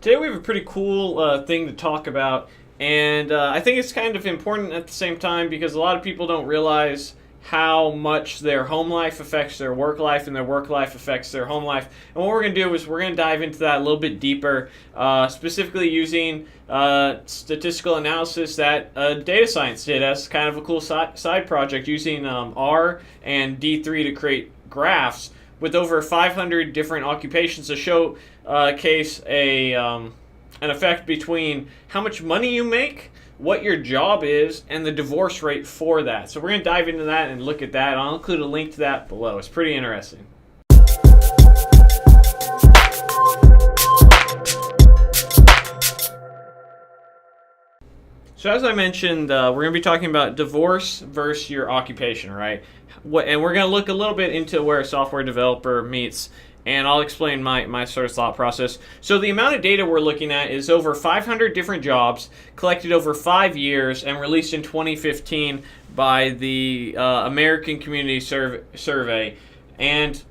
Today we have a pretty cool thing to talk about, and I think it's kind of important at the same time because a lot of people don't realize how much their home life affects their work life and their work life affects their home life. And what we're going to do is we're going to dive into that a little bit deeper, specifically using statistical analysis that data science did as kind of a cool side project using R and D3 to create graphs with over 500 different occupations to show case an effect between how much money you make, what your job is, and the divorce rate for that. So we're going to dive into that and look at that. I'll include a link to that below. It's pretty interesting. So as I mentioned, we're going to be talking about divorce versus your occupation, right? And we're going to look a little bit into where a software developer meets, and I'll explain my sort of thought process. So the amount of data we're looking at is over 500 different jobs collected over 5 years and released in 2015 by the American Community Survey. And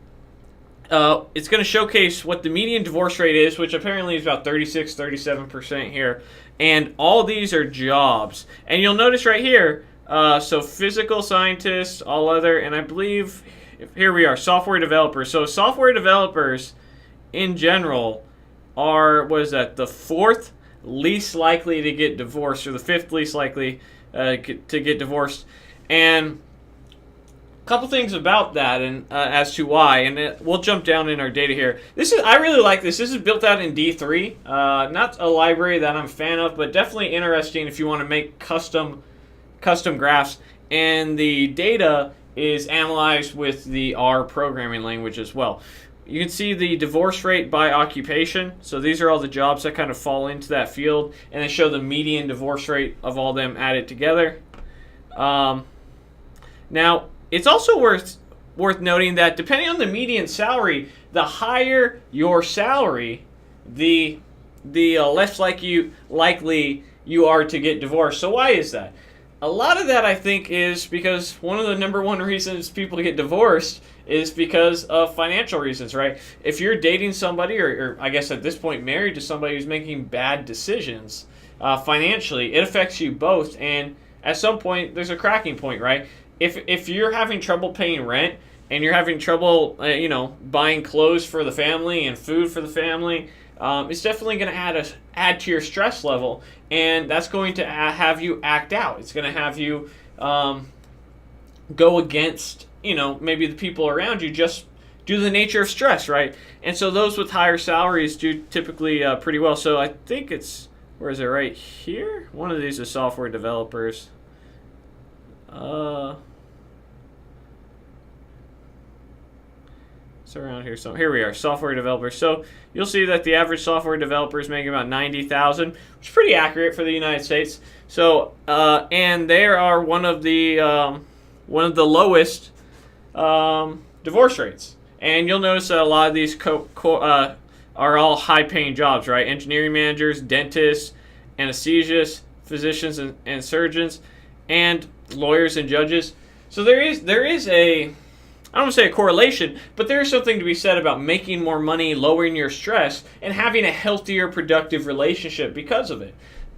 it's going to showcase what the median divorce rate is, which apparently is about 36-37% here. And all these are jobs. And you'll notice right here, so physical scientists, all other, and I believe, here we are, software developers. So software developers in general are, what is that, the fourth least likely to get divorced, or the fifth least likely to get divorced. And a couple things about that and as to why, and we'll jump down in our data here. I really like this. This is built out in D3, not a library that I'm a fan of, but definitely interesting if you want to make custom graphs. And the data is analyzed with the R programming language as well. You can see the divorce rate by occupation. So these are all the jobs that kind of fall into that field, and they show the median divorce rate of all them added together. Now, it's also worth noting that depending on the median salary, the higher your salary, the less likely you are to get divorced. So why is that? A lot of that, I think, is because one of the number one reasons people get divorced is because of financial reasons, right? If you're dating somebody, or I guess at this point married to somebody who's making bad decisions financially, it affects you both. And at some point, there's a cracking point, right? If you're having trouble paying rent and you're having trouble, buying clothes for the family and food for the family, it's definitely going to add to your stress level, and that's going to have you act out. It's going to have you go against, maybe the people around you just due to the nature of stress, right? And so those with higher salaries do typically pretty well. So I think it's, where is it, right here? One of these is software developers. Around here, so here we are, software developers. So you'll see that the average software developer is making about $90,000, which is pretty accurate for the United States. So and they are one of the lowest divorce rates. And you'll notice that a lot of these are all high-paying jobs, right? Engineering managers, dentists, anesthesiologists, physicians and surgeons, and lawyers and judges. So there is a, I don't want to say a correlation, but there is something to be said about making more money, lowering your stress, and having a healthier, productive relationship because of it.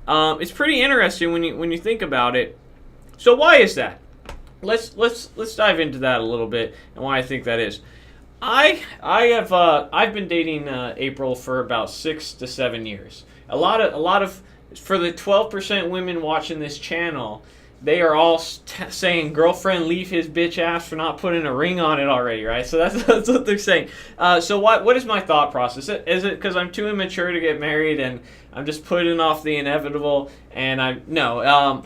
It's pretty interesting when you think about it. So why is that? Let's dive into that a little bit and why I think that is. I've been dating April for about 6 to 7 years. A lot of for the 12% women watching this channel, they are all saying, girlfriend, leave his bitch ass for not putting a ring on it already, right? So that's what they're saying. So what is my thought process? Is it because I'm too immature to get married and I'm just putting off the inevitable? And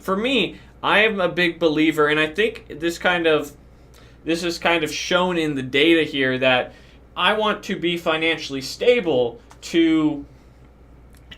for me, I am a big believer, and I think this is kind of shown in the data here, that I want to be financially stable to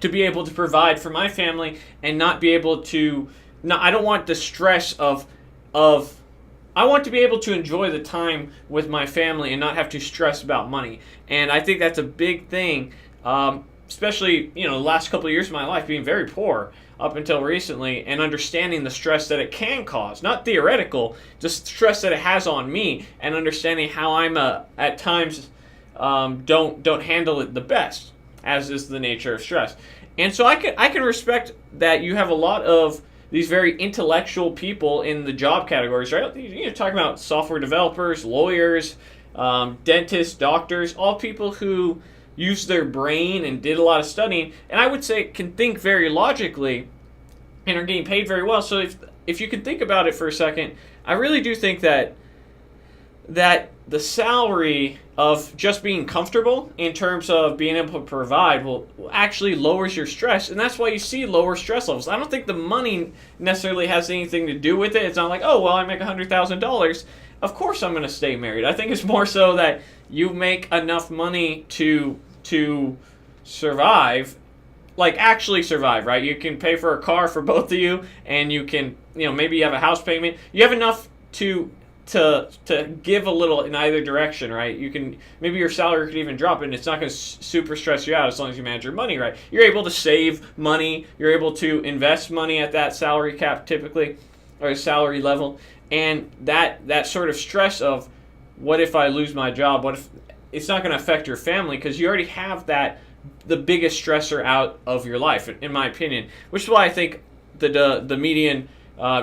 be able to provide for my family and not be able to. No, I don't want the stress of I want to be able to enjoy the time with my family and not have to stress about money. And I think that's a big thing, especially, the last couple of years of my life being very poor up until recently, and understanding the stress that it can cause. Not theoretical, just stress that it has on me, and understanding how I'm at times don't handle it the best. as is the nature of stress. And so I can respect that you have a lot of these very intellectual people in the job categories, right? You're talking about software developers, lawyers, dentists, doctors, all people who use their brain and did a lot of studying, and I would say can think very logically and are getting paid very well. So if you can think about it for a second, I really do think that the salary of just being comfortable in terms of being able to provide will actually lowers your stress, and that's why you see lower stress levels. I don't think the money necessarily has anything to do with it. It's not like, oh, well, I make $100,000. Of course I'm going to stay married. I think it's more so that you make enough money to survive, like actually survive, right? You can pay for a car for both of you, and you can, maybe you have a house payment. You have enough to give a little in either direction, right? You can, maybe your salary could even drop, and it's not going to super stress you out as long as you manage your money right. You're able to save money. You're able to invest money at that salary cap typically, or salary level, and that sort of stress of what if I lose my job? What if it's not going to affect your family, because you already have the biggest stressor out of your life, in my opinion. Which is why I think the median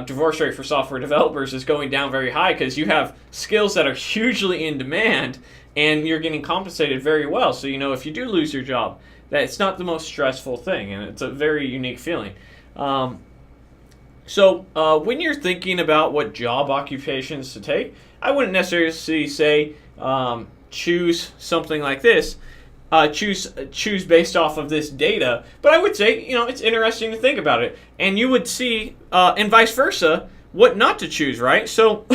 divorce rate for software developers is going down very high, because you have skills that are hugely in demand and you're getting compensated very well. So if you do lose your job, that it's not the most stressful thing, and it's a very unique feeling. So when you're thinking about what job occupations to take, I wouldn't necessarily say choose something like this. Choose based off of this data, but I would say it's interesting to think about it, and you would see and vice versa what not to choose, right? So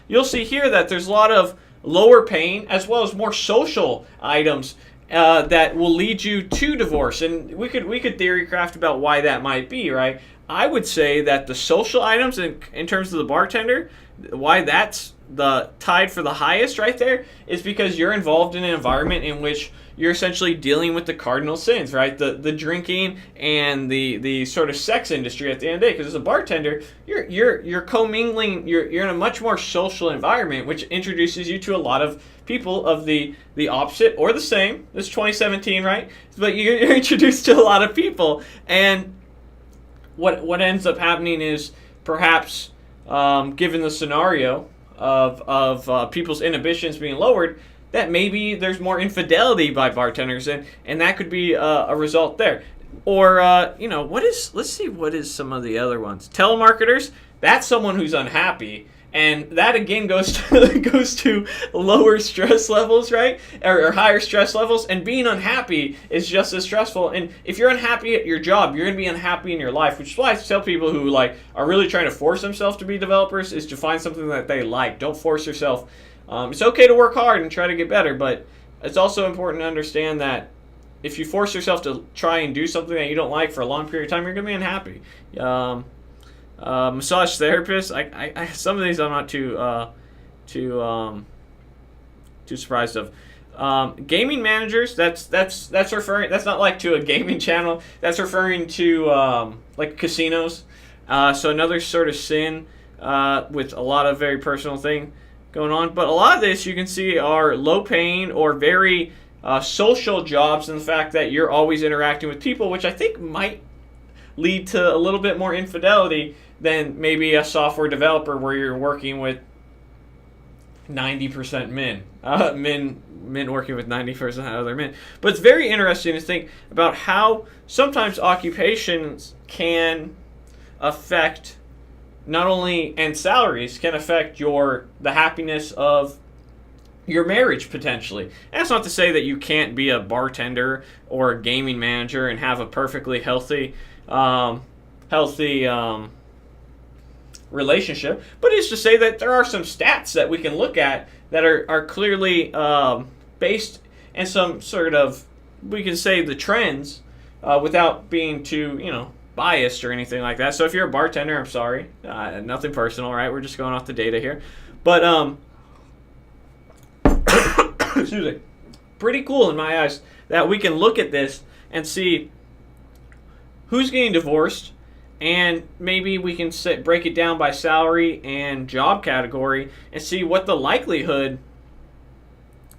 you'll see here that there's a lot of lower paying as well as more social items that will lead you to divorce, and we could theory craft about why that might be, right? I would say that the social items in terms of the bartender, why that's the tied for the highest right there is because you're involved in an environment in which you're essentially dealing with the cardinal sins, right? The drinking and the sort of sex industry at the end of the day. Because as a bartender, you're commingling, you're in a much more social environment, which introduces you to a lot of people of the opposite or the same. This is 2017, right? But you're introduced to a lot of people, and what ends up happening is perhaps given the scenario of people's inhibitions being lowered, that maybe there's more infidelity by bartenders, and that could be a result there. Or let's see, what is some of the other ones? Telemarketers, that's someone who's unhappy, and that again goes to lower stress levels, right? Or higher stress levels, and being unhappy is just as stressful. And if you're unhappy at your job, you're going to be unhappy in your life, which is why I tell people who are really trying to force themselves to be developers is to find something that they like. Don't force yourself. It's okay to work hard and try to get better, but it's also important to understand that if you force yourself to try and do something that you don't like for a long period of time, you're going to be unhappy. Massage therapists, I some of these I'm not too surprised of. Gaming managers, that's referring, that's not like to a gaming channel. That's referring to like casinos. So another sort of sin with a lot of very personal thing going on. But a lot of this you can see are low paying or very social jobs, and the fact that you're always interacting with people, which I think might lead to a little bit more infidelity than maybe a software developer where you're working with 90% men. Men working with 90% other men. But it's very interesting to think about how sometimes occupations can affect not only, and salaries can affect the happiness of your marriage potentially. And that's not to say that you can't be a bartender or a gaming manager and have a perfectly healthy relationship, but it's to say that there are some stats that we can look at that are clearly based in some sort of, we can say, the trends without being too biased or anything like that. So if you're a bartender, I'm sorry, nothing personal, right? We're just going off the data here, but excuse me, pretty cool in my eyes that we can look at this and see who's getting divorced, and maybe we can break it down by salary and job category and see what the likelihood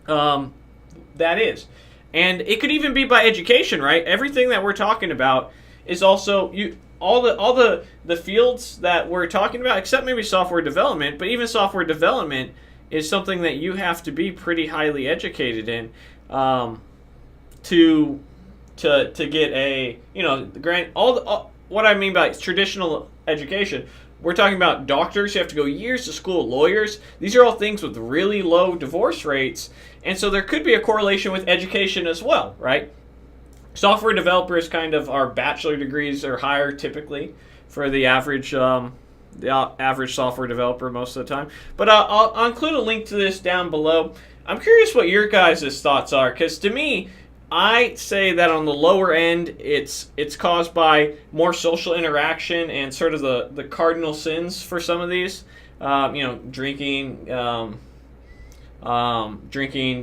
that is. And it could even be by education, right? Everything that we're talking about is also all the fields that we're talking about, except maybe software development. But even software development is something that you have to be pretty highly educated in to get a, you know, grant all what I mean by traditional education. We're talking about doctors who have to go years to school, lawyers. These are all things with really low divorce rates. And so there could be a correlation with education as well, right? Software developers kind of are bachelor degrees or higher typically for the average software developer most of the time. But I'll include a link to this down below. I'm curious what your guys' thoughts are, because to me, I say that on the lower end, it's caused by more social interaction and sort of the cardinal sins for some of these. You know, drinking,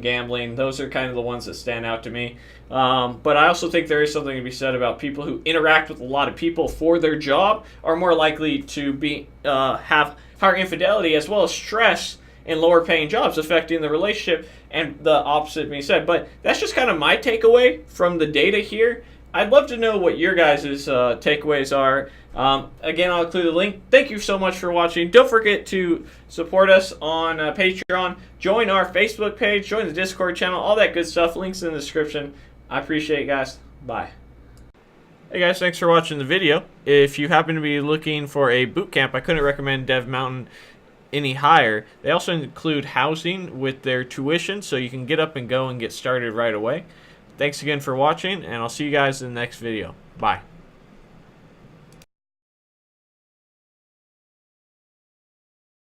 gambling. Those are kind of the ones that stand out to me. But I also think there is something to be said about people who interact with a lot of people for their job are more likely to be have higher infidelity as well as stress in lower paying jobs affecting the relationship, and the opposite being said. But that's just kind of my takeaway from the data here. I'd love to know what your guys' takeaways are. Again, I'll include a link. Thank you so much for watching. Don't forget to support us on Patreon. Join our Facebook page. Join the Discord channel. All that good stuff. Links in the description. I appreciate it, guys. Bye. Hey guys, thanks for watching the video. If you happen to be looking for a boot camp, I couldn't recommend Dev Mountain any higher. They also include housing with their tuition, so you can get up and go and get started right away. Thanks again for watching, and I'll see you guys in the next video. Bye.